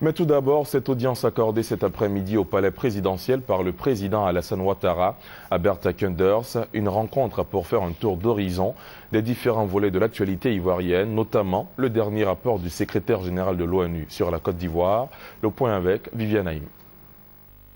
Mais tout d'abord, cette audience accordée cet après-midi au palais présidentiel par le président Alassane Ouattara à Bertha Koenders, une rencontre pour faire un tour d'horizon des différents volets de l'actualité ivoirienne, notamment le dernier rapport du secrétaire général de l'ONU sur la Côte d'Ivoire. Le point avec Viviane Haïm.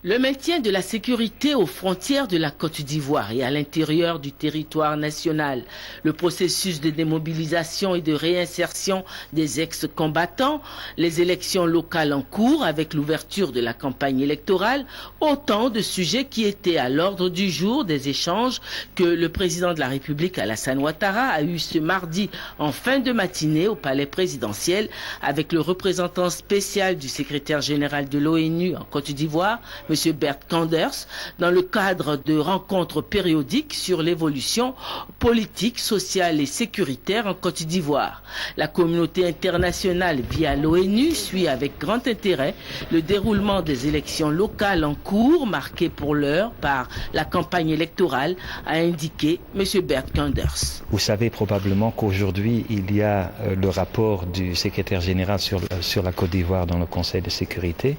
Le maintien de la sécurité aux frontières de la Côte d'Ivoire et à l'intérieur du territoire national, le processus de démobilisation et de réinsertion des ex-combattants, les élections locales en cours avec l'ouverture de la campagne électorale, autant de sujets qui étaient à l'ordre du jour des échanges que le président de la République Alassane Ouattara a eu ce mardi en fin de matinée au palais présidentiel avec le représentant spécial du secrétaire général de l'ONU en Côte d'Ivoire, M. Bert Koenders, dans le cadre de rencontres périodiques sur l'évolution politique, sociale et sécuritaire en Côte d'Ivoire. La communauté internationale via l'ONU suit avec grand intérêt le déroulement des élections locales en cours, marquées pour l'heure par la campagne électorale, a indiqué M. Bert Koenders. Vous savez probablement qu'aujourd'hui, il y a le rapport du secrétaire général sur la Côte d'Ivoire dans le Conseil de sécurité.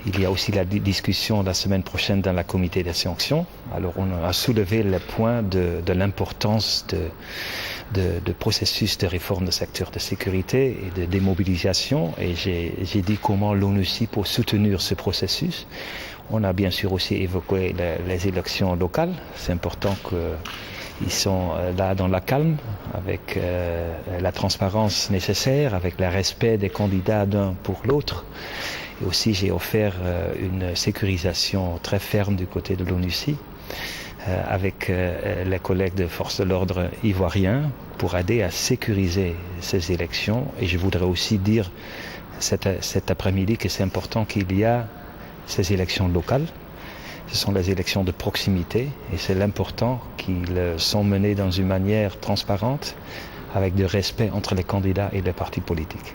Il y a aussi la discussion la semaine prochaine dans la comité des sanctions. Alors on a soulevé le point de l'importance de processus de réforme du secteur de sécurité et de démobilisation. Et j'ai dit comment l'ONU pour soutenir ce processus. On a bien sûr aussi évoqué les élections locales. C'est important qu'ils sont là dans la calme, avec la transparence nécessaire, avec le respect des candidats d'un pour l'autre. Et aussi, j'ai offert une sécurisation très ferme du côté de l'ONUCI avec les collègues de forces de l'ordre ivoiriens pour aider à sécuriser ces élections. Et je voudrais aussi dire cet après-midi que c'est important qu'il y a ces élections locales. Ce sont les élections de proximité et c'est l'important qu'ils sont menées dans une manière transparente avec du respect entre les candidats et les partis politiques.